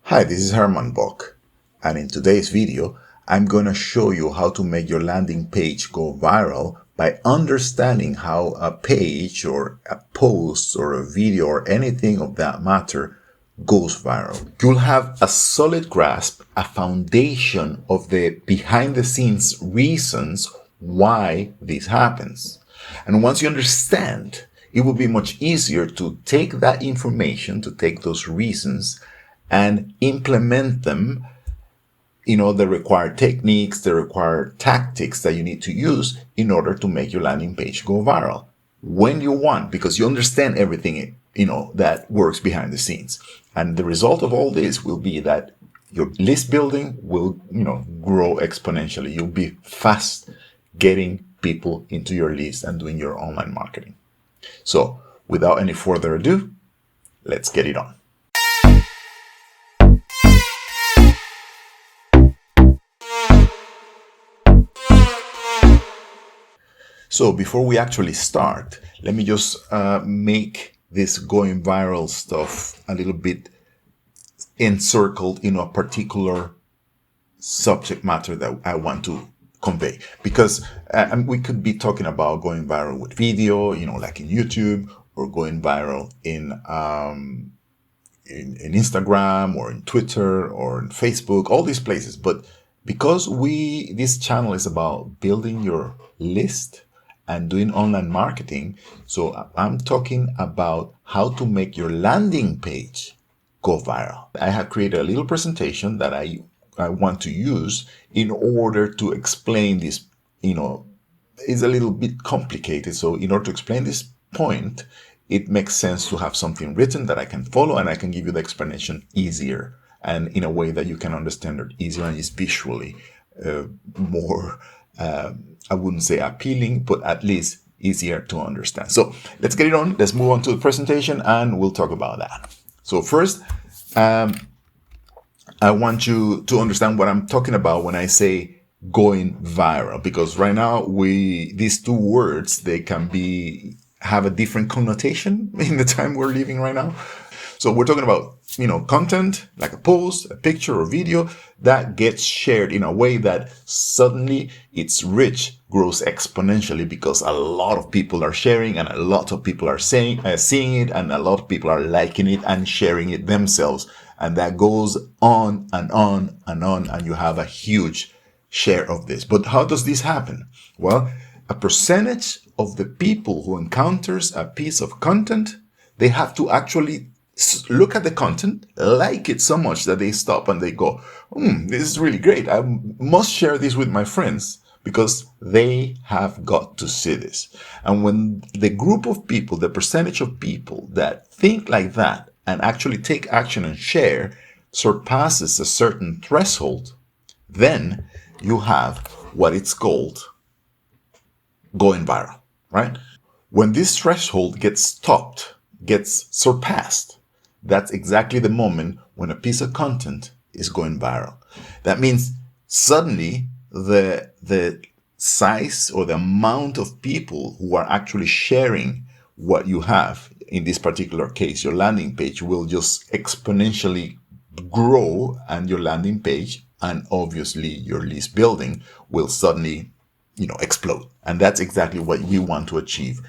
Hi, this is Herman Bock, and in today's video, I'm going to show you how to make your landing page go viral by understanding how a page or a post or a video or anything of that matter goes viral. You'll have a solid grasp, a foundation of the behind the scenes reasons why this happens. And once you understand, it will be much easier to take that information, to take those reasons and implement them, the required techniques, the required tactics that you need to use in order to make your landing page go viral when you want, because you understand everything, that works behind the scenes. And the result of all this will be that your list building will, grow exponentially. You'll be fast getting people into your list and doing your online marketing. So without any further ado, let's get it on. So before we actually start, let me just make this going viral stuff a little bit encircled in a particular subject matter that I want to convey. Because we could be talking about going viral with video, like in YouTube, or going viral in Instagram or in Twitter or in Facebook, all these places. But because this channel is about building your list and doing online marketing, so I'm talking about how to make your landing page go viral. I have created a little presentation that I want to use in order to explain this. It's a little bit complicated. So in order to explain this point, it makes sense to have something written that I can follow, and I can give you the explanation easier and in a way that you can understand it easier and is visually more, I wouldn't say appealing, but at least easier to understand. So let's get it on. Let's move on to the presentation and we'll talk about that. So first, I want you to understand what I'm talking about when I say going viral, because right now these two words, they can have a different connotation in the time we're living right now. So we're talking about, content like a post, a picture or video that gets shared in a way that suddenly its reach grows exponentially because a lot of people are sharing and a lot of people are seeing it, and a lot of people are liking it and sharing it themselves. And that goes on and on and on, and you have a huge share of this. But how does this happen? Well, a percentage of the people who encounters a piece of content, they have to actually look at the content, like it so much that they stop and they go, this is really great. I must share this with my friends because they have got to see this. And when the group of people, the percentage of people that think like that and actually take action and share surpasses a certain threshold, then you have what it's called going viral, right? When this threshold gets topped, gets surpassed, that's exactly the moment when a piece of content is going viral. That means suddenly the size or the amount of people who are actually sharing what you have, in this particular case, your landing page, will just exponentially grow, and your landing page and obviously your list building will suddenly, explode. And that's exactly what we want to achieve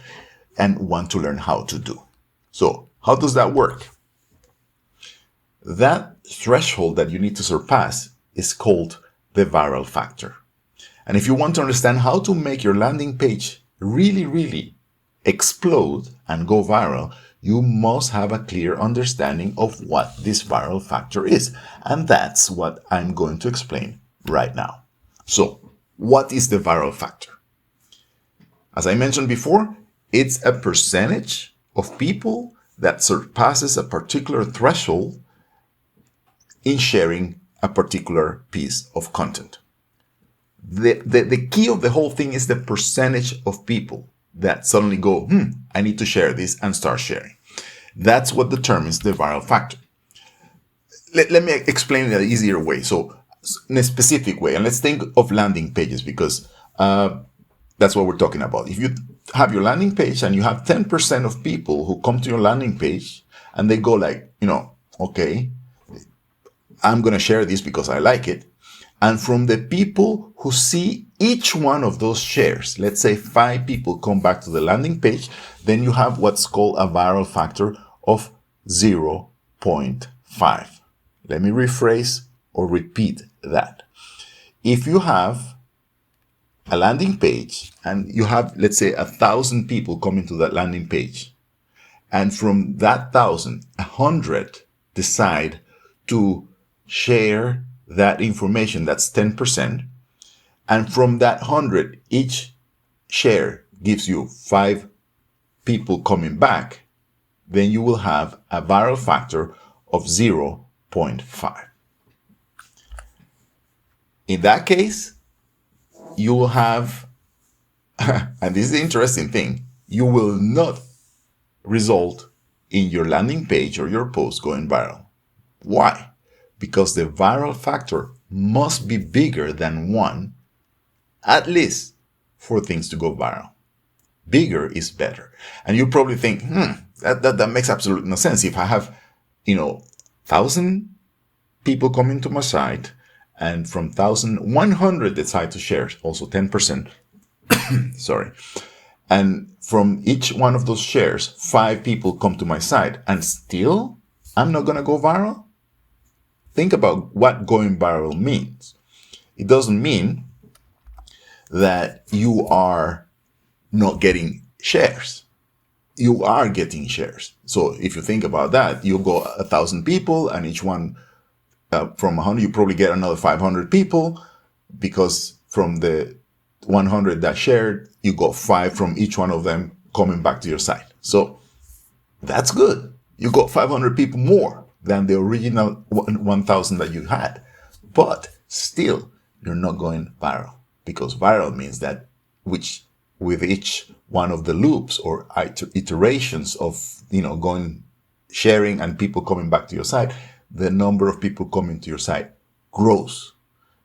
and want to learn how to do. So how does that work? That threshold that you need to surpass is called the viral factor. And if you want to understand how to make your landing page really, really explode and go viral, you must have a clear understanding of what this viral factor is. And that's what I'm going to explain right now. So, what is the viral factor? As I mentioned before, it's a percentage of people that surpasses a particular threshold in sharing a particular piece of content. The key of the whole thing is the percentage of people that suddenly go, I need to share this, and start sharing. That's what determines the viral factor. Let me explain it in an easier way. So in a specific way, and let's think of landing pages, because that's what we're talking about. If you have your landing page and you have 10% of people who come to your landing page and they go like, okay, I'm going to share this because I like it. And from the people who see each one of those shares, let's say 5 people come back to the landing page, then you have what's called a viral factor of 0.5. Let me rephrase or repeat that. If you have a landing page and you have, let's say, 1,000 people coming to that landing page, and from that 1,000, 100 decide to share that information, that's 10%. And from that 100, each share gives you 5 people coming back, then you will have a viral factor of 0.5. In that case, you will have, and this is the interesting thing, you will not result in your landing page or your post going viral. Why? Because the viral factor must be bigger than 1, at least, for things to go viral. Bigger is better. And you probably think, that makes absolutely no sense. If I have, 1,000 people coming to my site, and from 1,100 decide to share, also 10%, sorry. And from each one of those shares, 5 people come to my site, and still I'm not going to go viral? Think about what going viral means. It doesn't mean that you are not getting shares. You are getting shares. So if you think about that, you go 1,000 people, and each one from 100, you probably get another 500 people, because from the 100 that shared, you got 5 from each one of them coming back to your site. So that's good. You got 500 people more than the original 1,000 that you had. But still, you're not going viral, because viral means that with each one of the loops or iterations of, sharing and people coming back to your site, the number of people coming to your site grows,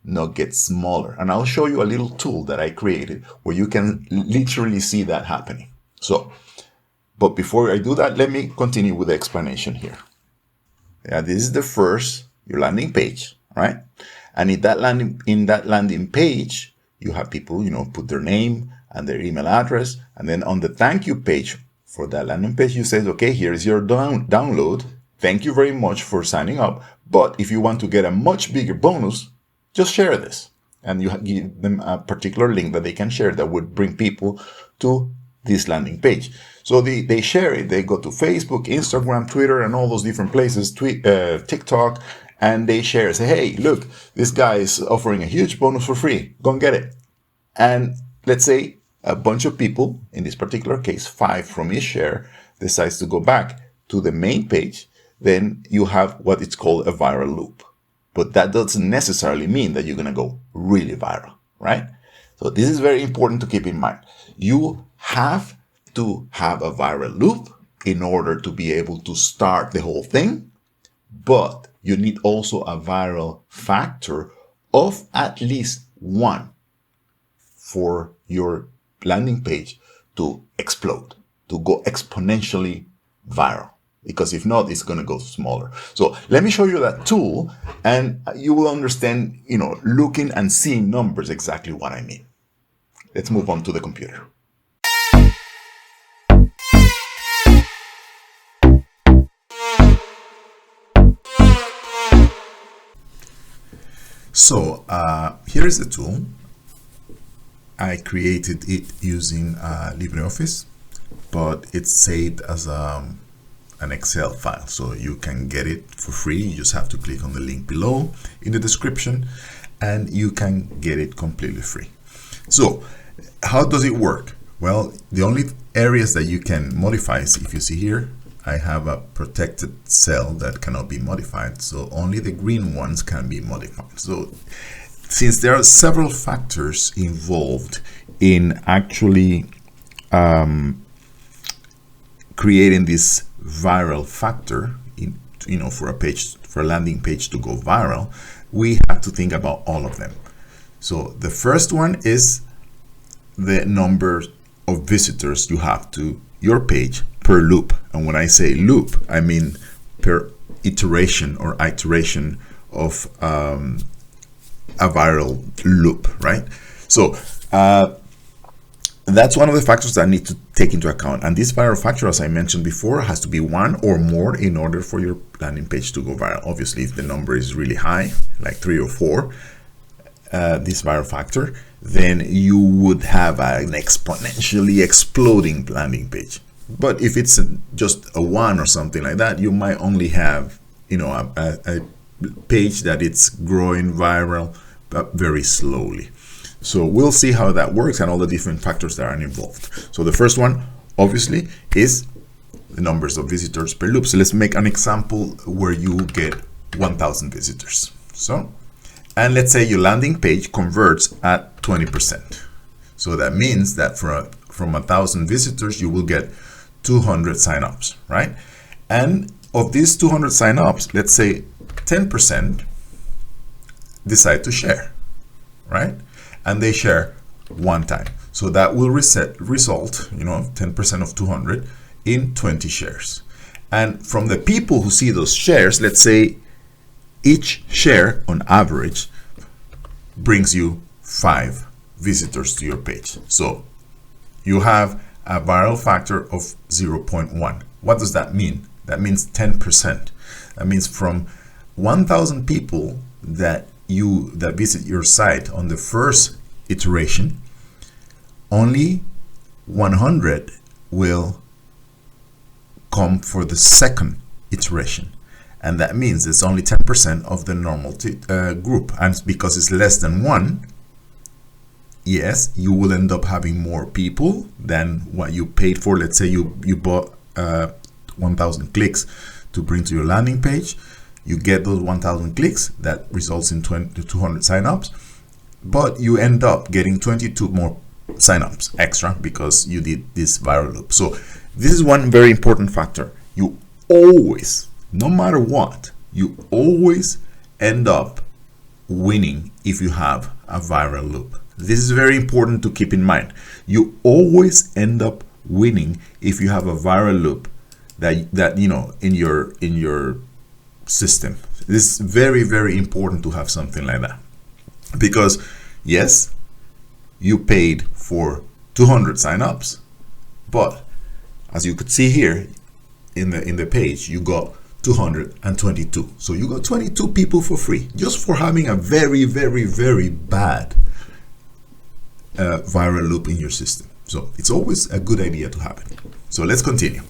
not gets smaller. And I'll show you a little tool that I created where you can literally see that happening. So, but before I do that, let me continue with the explanation here. Yeah, this is the first, your landing page, right? And in that landing page, you have people, put their name and their email address. And then on the thank you page for that landing page, you say, okay, here is your download. Thank you very much for signing up. But if you want to get a much bigger bonus, just share this. And you give them a particular link that they can share that would bring people to this landing page. So they share it. They go to Facebook, Instagram, Twitter, and all those different places, TikTok, and they share. Say, hey, look, this guy is offering a huge bonus for free. Go and get it. And let's say a bunch of people, in this particular case, 5 from each share, decides to go back to the main page. Then you have what it's called a viral loop. But that doesn't necessarily mean that you're going to go really viral, right? So this is very important to keep in mind. You have to have a viral loop in order to be able to start the whole thing, but you need also a viral factor of at least 1 for your landing page to explode, to go exponentially viral. Because if not, it's going to go smaller. So let me show you that tool, and you will understand, looking and seeing numbers, exactly what I mean. Let's move on to the computer. So here is the tool. I created it using LibreOffice, but it's saved as an Excel file, so you can get it for free. You just have to click on the link below in the description, and you can get it completely free. So how does it work? Well, the only areas that you can modify is, if you see here, I have a protected cell that cannot be modified, so only the green ones can be modified. So since there are several factors involved in actually creating this viral factor, for a landing page to go viral, we have to think about all of them. So the first one is the number of visitors you have to your page per loop. And when I say loop, I mean per iteration of a viral loop, right? So that's one of the factors that I need to take into account. And this viral factor, as I mentioned before, has to be 1 or more in order for your landing page to go viral. Obviously, if the number is really high, like 3 or 4, this viral factor, then you would have an exponentially exploding landing page. But if it's just a 1 or something like that, you might only have, you know, a page that it's growing viral, but very slowly. So we'll see how that works and all the different factors that are involved. So the first one, obviously, is the numbers of visitors per loop. So let's make an example where you get 1,000 visitors. So, and let's say your landing page converts at 20%. So that means that from 1,000 visitors, you will get 200 signups, right? And of these 200 signups, let's say 10% decide to share, right? And they share 1 time. So that will result, you know, 10% of 200 in 20 shares. And from the people who see those shares, let's say each share on average brings you 5 visitors to your page. So you have a viral factor of 0.1. What does that mean? That means 10%. That means from 1,000 people that visit your site on the first iteration, only 100 will come for the second iteration. And that means it's only 10% of the normal group. And because it's less than 1, yes, you will end up having more people than what you paid for. Let's say you bought 1,000 clicks to bring to your landing page. You get those 1,000 clicks, that results in 200 signups, but you end up getting 22 more signups extra because you did this viral loop. So this is one very important factor. You always, no matter what, you always end up winning if you have a viral loop. This is very important to keep in mind. You always end up winning if you have a viral loop that you know in your system. This is very, very important to have something like that, because yes, you paid for 200 signups, but as you could see here in the page, you got 222. So you got 22 people for free just for having a very, very, very bad viral loop in your system. So it's always a good idea to have it. So let's continue.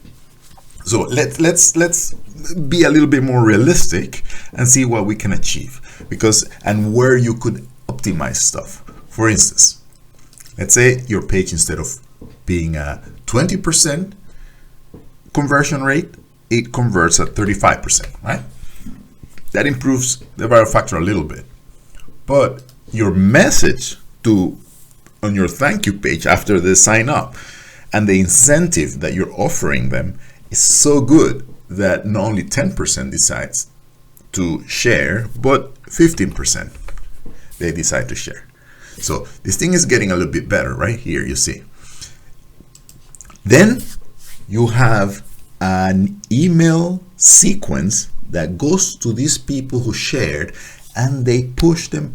So let's be a little bit more realistic and see what we can achieve, and where you could optimize stuff. For instance, let's say your page, instead of being a 20% conversion rate, it converts at 35%, right? That improves the viral factor a little bit. But your message on your thank you page after they sign up and the incentive that you're offering them is so good that not only 10% decides to share, but 15% they decide to share. So this thing is getting a little bit better right here, you see. Then you have an email sequence that goes to these people who shared, and they push them,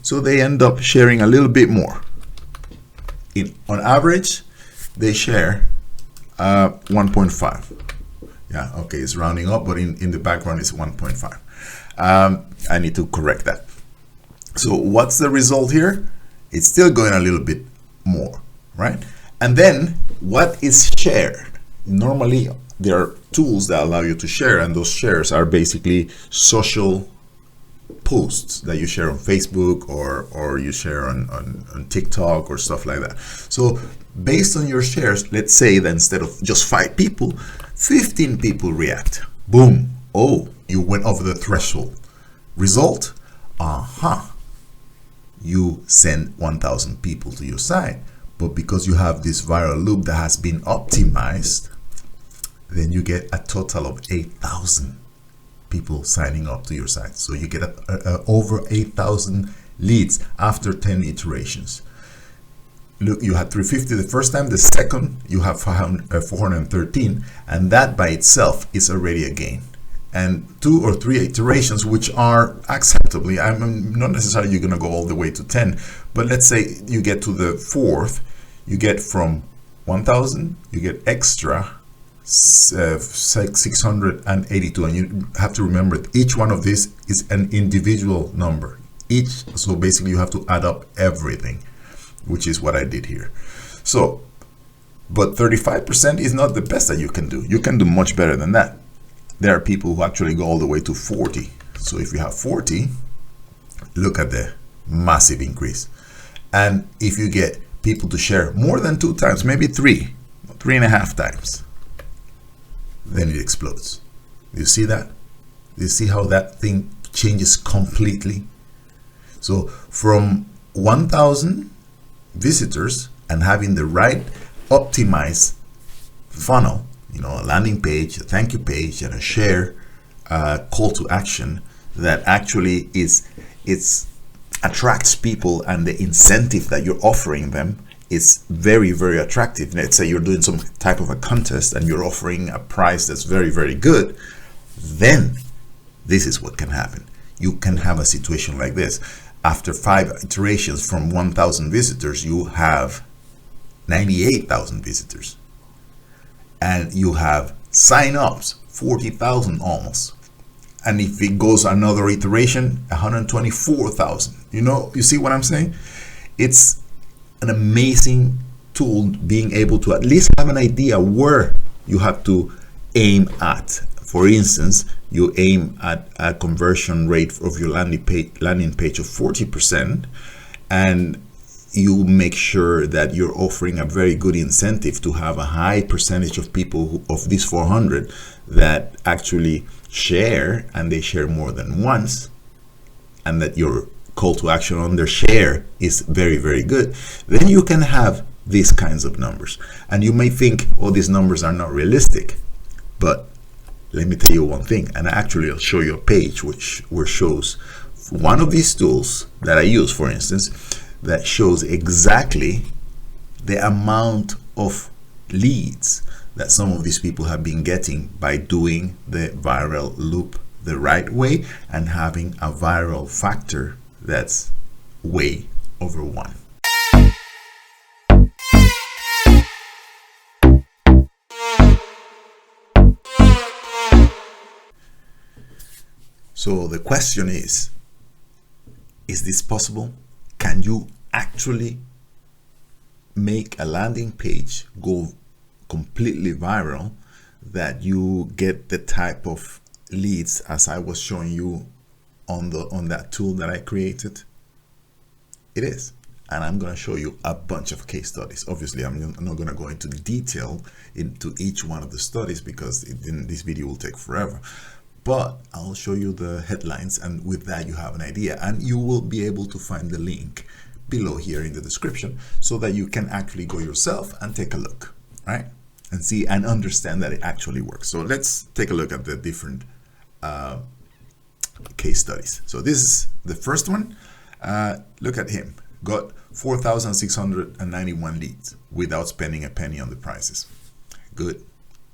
so they end up sharing a little bit more. On average, they share 1.5. Yeah, okay, it's rounding up, but in the background it's 1.5. I need to correct that. So what's the result here? It's still going a little bit more, right? And then what is shared? Normally there are tools that allow you to share, and those shares are basically social posts that you share on Facebook or you share on TikTok or stuff like that. So based on your shares, let's say that instead of just 5 people, 15 people react. Boom. Oh, you went over the threshold. Result? You send 1,000 people to your site, but because you have this viral loop that has been optimized, then you get a total of 8,000 people signing up to your site. So you get over 8,000 leads after 10 iterations. Look, you had 350 the first time, the second you have 413, and that by itself is already a gain. and 2 or 3 iterations which are acceptably. I'm not necessarily you're going to go all the way to 10, but let's say you get to the 4th, you get from 1000, you get extra 682, and you have to remember that each one of these is an individual number so basically you have to add up everything, which is what I did here. So but 35% is not the best that you can do. You can do much better than that. There are people who actually go all the way to 40. So if you have 40, look at the massive increase. And if you get people to share more than 2 times, maybe 3.5 times, then it explodes. You see that? You see how that thing changes completely? So from 1,000 visitors and having the right optimized funnel, you know, a landing page, a thank you page, and a share call to action that actually attracts people, and the incentive that you're offering them is very, very attractive. Let's say you're doing some type of a contest and you're offering a prize that's very, very good, then this is what can happen. You can have a situation like this. After 5 iterations from 1,000 visitors, you have 98,000 visitors. And you have sign-ups, 40,000 almost. And if it goes another iteration, 124,000. You know, you see what I'm saying? It's an amazing tool, being able to at least have an idea where you have to aim at. For instance, you aim at a conversion rate of your landing page of 40%, and you make sure that you're offering a very good incentive to have a high percentage of people of these 400 that actually share, and they share more than once, and that your call to action on their share is very, very good. Then you can have these kinds of numbers. And you may think, oh, these numbers are not realistic. But let me tell you one thing, and actually I'll show you a page which shows one of these tools that I use, for instance, that shows exactly the amount of leads that some of these people have been getting by doing the viral loop the right way and having a viral factor that's way over 1. So the question is this possible? Can you actually make a landing page go completely viral, that you get the type of leads as I was showing you on that tool that I created? It is. And I'm going to show you a bunch of case studies. Obviously, I'm not going to go into detail into each one of the studies because this video will take forever. But I'll show you the headlines, and with that you have an idea, and you will be able to find the link below here in the description so that you can actually go yourself and take a look, right? And see and understand that it actually works. So let's take a look at the different case studies. So this is the first one. Look at him. Got 4,691 leads without spending a penny on the prices. Good.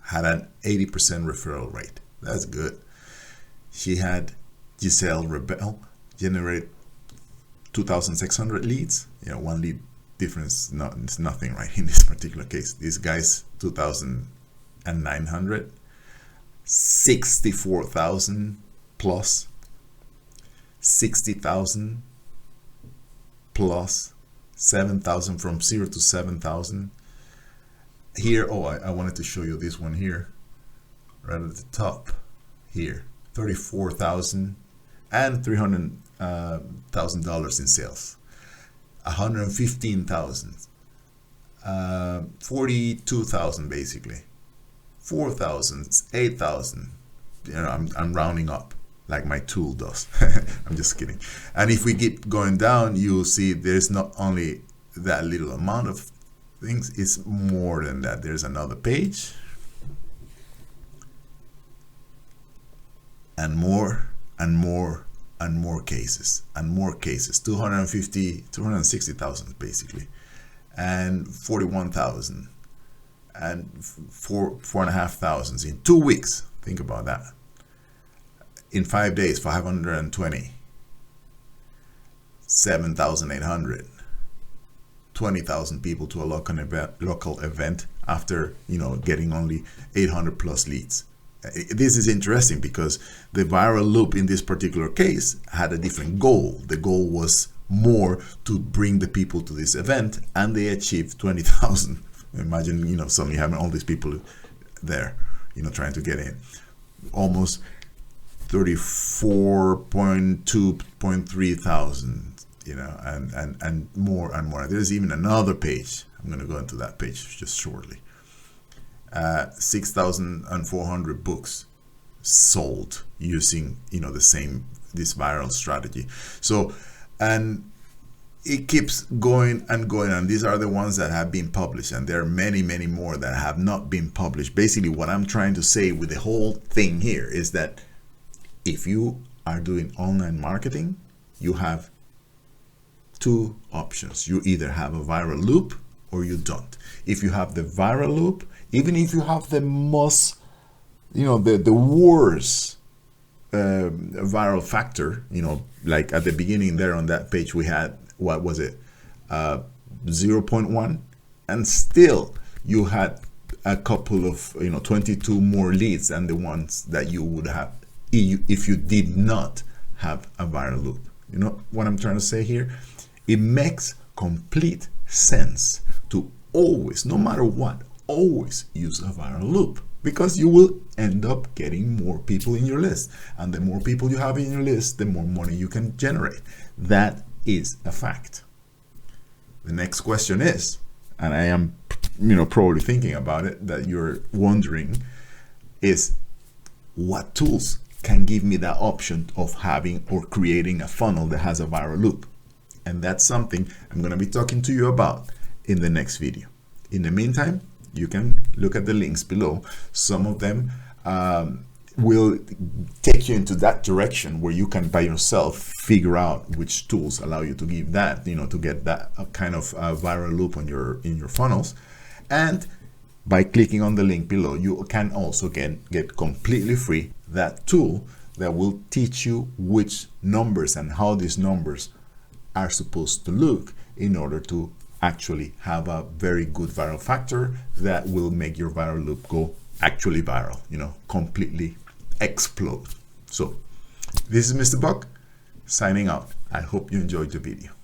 Had an 80% referral rate. That's good. She had Giselle Rebel generate 2,600 leads. You know, 1 lead difference, it's nothing, right? In this particular case, this guy's 2,900, 64,000 plus, 60,000 plus, 7,000, from 0 to 7,000. Here, oh, I wanted to show you this one here, right at the top here, 34,000 and $300,000 in sales, 115,000, 42,000 basically, 4,000, 8,000. You know, I'm rounding up like my tool does. I'm just kidding. And if we keep going down, you'll see there's not only that little amount of things, it's more than that. There's another page, and more and more and more cases and more cases, 260,000 basically, and 41,000 and 4,500 in 2 weeks. Think about that. In 5 days, 520, 7,800, 20,000 people to a local event after, getting only 800 plus leads. This is interesting because the viral loop in this particular case had a different goal. The goal was more to bring the people to this event, and they achieved 20,000. Imagine, suddenly having all these people there, trying to get in. Almost 34.2.3 thousand, and more and more. There's even another page. I'm going to go into that page just shortly. 6,400 books sold using, this viral strategy. So, and it keeps going and going, and these are the ones that have been published, and there are many, many more that have not been published. Basically, what I'm trying to say with the whole thing here is that if you are doing online marketing, you have two options. You either have a viral loop or you don't. If you have the viral loop, even if you have the most, the worst viral factor, like at the beginning there on that page, we had, what was it, 0.1, and still you had a couple of, 22 more leads than the ones that you would have if you did not have a viral loop. You know what I'm trying to say here? It makes complete sense to always, no matter what, always use a viral loop, because you will end up getting more people in your list, and the more people you have in your list, the more money you can generate. That is a fact. The next question is, and I am, probably thinking about it, that you're wondering, is what tools can give me that option of having or creating a funnel that has a viral loop? And that's something I'm going to be talking to you about in the next video. In the meantime, you can look at the links below. Some of them will take you into that direction where you can by yourself figure out which tools allow you to give that, to get that kind of viral loop on in your funnels. And by clicking on the link below, you can also get completely free that tool that will teach you which numbers and how these numbers are supposed to look in order to actually have a very good viral factor that will make your viral loop go actually viral, completely explode. So this is Mr. Buck signing out. I hope you enjoyed the video.